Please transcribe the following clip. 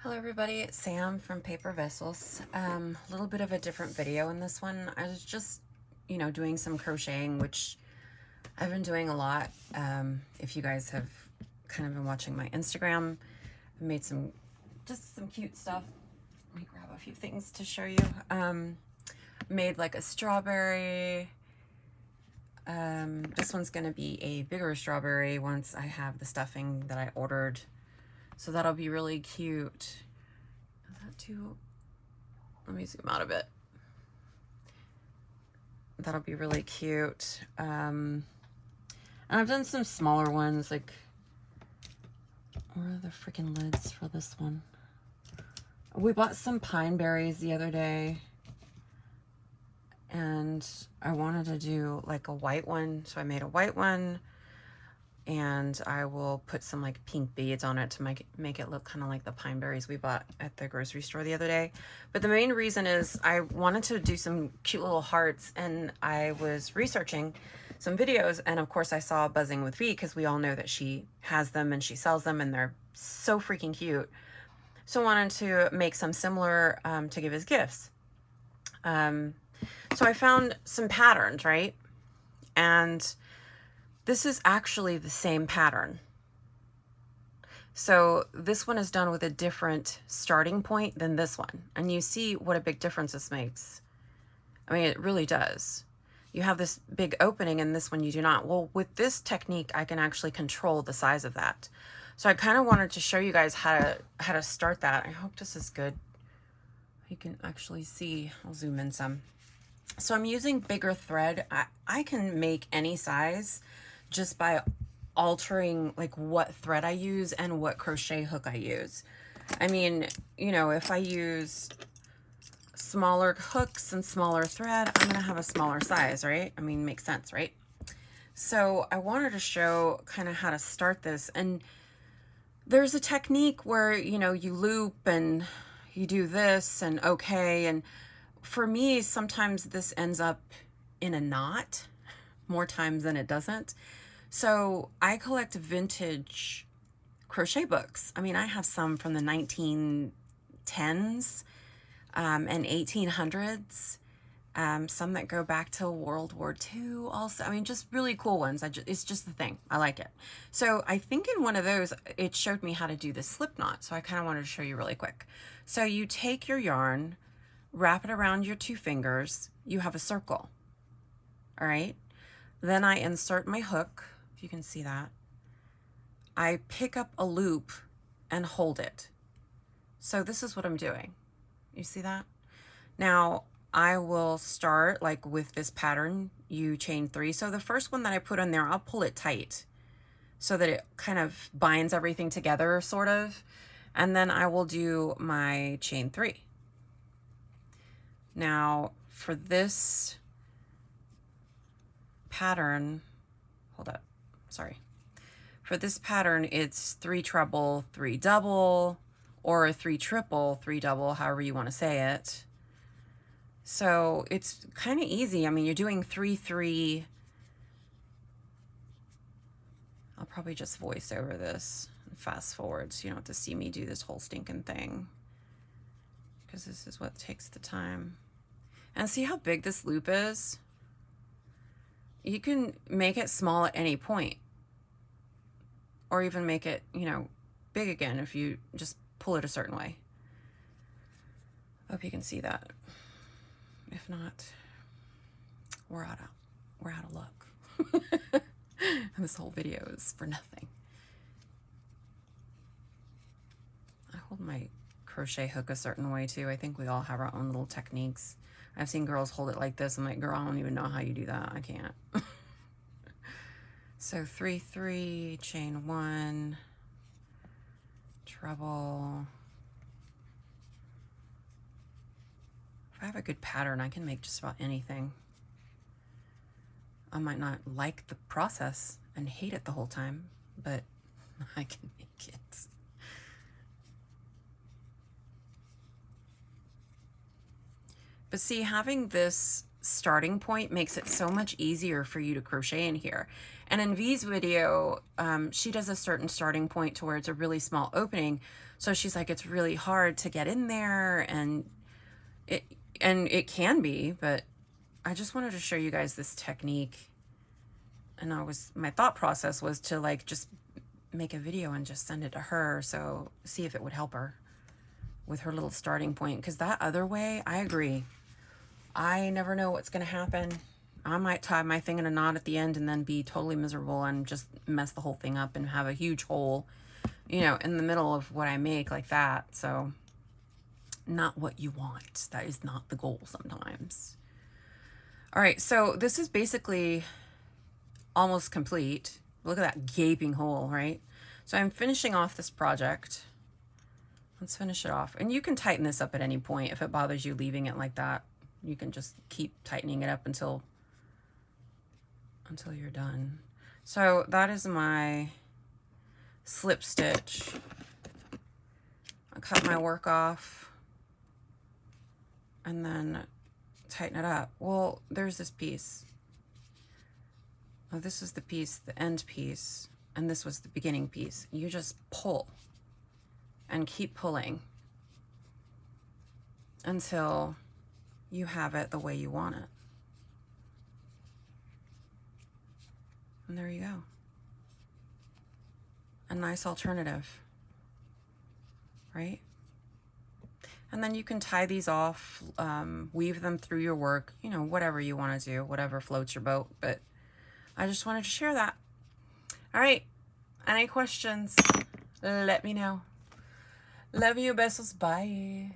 Hello everybody, it's Sam from Paper Besos. A little bit of a different video in this one. I was just, doing some crocheting, which I've been doing a lot. If you guys have kind of been watching my Instagram, I made just some cute stuff. Let me grab a few things to show you. Made like a strawberry. This one's gonna be a bigger strawberry once I have the stuffing that I ordered. So that'll be really cute. Is that too? Let me zoom out a bit. That'll be really cute. And I've done some smaller ones, like, where are the freaking lids for this one? We bought some pine berries the other day, and I wanted to do like a white one, so I made a white one. And I will put some like pink beads on it to make it look kind of like the pine berries we bought at the grocery store the other day. But the main reason is I wanted to do some cute little hearts, and I was researching some videos, and of course I saw Buzzinwith Vee because we all know that she has them and she sells them and they're so freaking cute. So I wanted to make some similar to give as gifts. So I found some patterns, right? And this is actually the same pattern. So this one is done with a different starting point than this one. And you see what a big difference this makes. I mean, it really does. You have this big opening, and this one you do not. Well, with this technique, I can actually control the size of that. So I kind of wanted to show you guys how to start that. I hope this is good. You can actually see. I'll zoom in some. So I'm using bigger thread. I can make any size just by altering like what thread I use and what crochet hook I use. I mean, if I use smaller hooks and smaller thread, I'm gonna have a smaller size, right? I mean, makes sense, right? So I wanted to show kind of how to start this. And there's a technique where, you loop and you do this and okay. And for me, sometimes this ends up in a knot more times than it doesn't. So I collect vintage crochet books. I mean, I have some from the 1910s and 1800s, some that go back to World War II also. I mean, just really cool ones. It's just the thing. I like it. So I think in one of those, it showed me how to do the slip knot. So I kind of wanted to show you really quick. So you take your yarn, wrap it around your two fingers. You have a circle. All right. Then I insert my hook. You can see that. I pick up a loop and hold it. So this is what I'm doing. You see that? Now I will start like with this pattern, you chain 3. So the first one that I put in there, I'll pull it tight so that it kind of binds everything together sort of. And then I will do my chain 3. Now for this pattern, hold up. Sorry. For this pattern, it's 3 treble, 3 double, or a 3 triple, 3 double, however you want to say it. So it's kind of easy. I mean, you're doing 3, 3. I'll probably just voice over this and fast forward so you don't have to see me do this whole stinking thing, because this is what takes the time. And see how big this loop is? You can make it small at any point, or even make it, big again if you just pull it a certain way. Hope you can see that. If not, we're out of luck. This whole video is for nothing. I hold my crochet hook a certain way too. I think we all have our own little techniques. I've seen girls hold it like this. I'm like, girl, I don't even know how you do that. I can't. So 3, 3, chain 1, treble. If I have a good pattern, I can make just about anything. I might not like the process and hate it the whole time, but I can make it. But see, having this starting point makes it so much easier for you to crochet in here. And in Vee's video, she does a certain starting point to where it's a really small opening. So she's like, it's really hard to get in there, and it can be, but I just wanted to show you guys this technique. And my thought process was to like just make a video and just send it to her, so see if it would help her with her little starting point. Because that other way, I agree, I never know what's going to happen. I might tie my thing in a knot at the end and then be totally miserable and just mess the whole thing up and have a huge hole, you know, in the middle of what I make like that. So not what you want. That is not the goal sometimes. All right, so this is basically almost complete. Look at that gaping hole, right? So I'm finishing off this project. Let's finish it off. And you can tighten this up at any point. If it bothers you leaving it like that, you can just keep tightening it up until you're done. So that is my slip stitch. I cut my work off and then tighten it up. Well, there's this piece. Oh, this is the piece, the end piece, and this was the beginning piece. You just pull and keep pulling until you have it the way you want it. And there you go. A nice alternative, right? And then you can tie these off, weave them through your work, you know, whatever you want to do, whatever floats your boat. But I just wanted to share that. All right. Any questions? Let me know. Love you. Besos. Bye.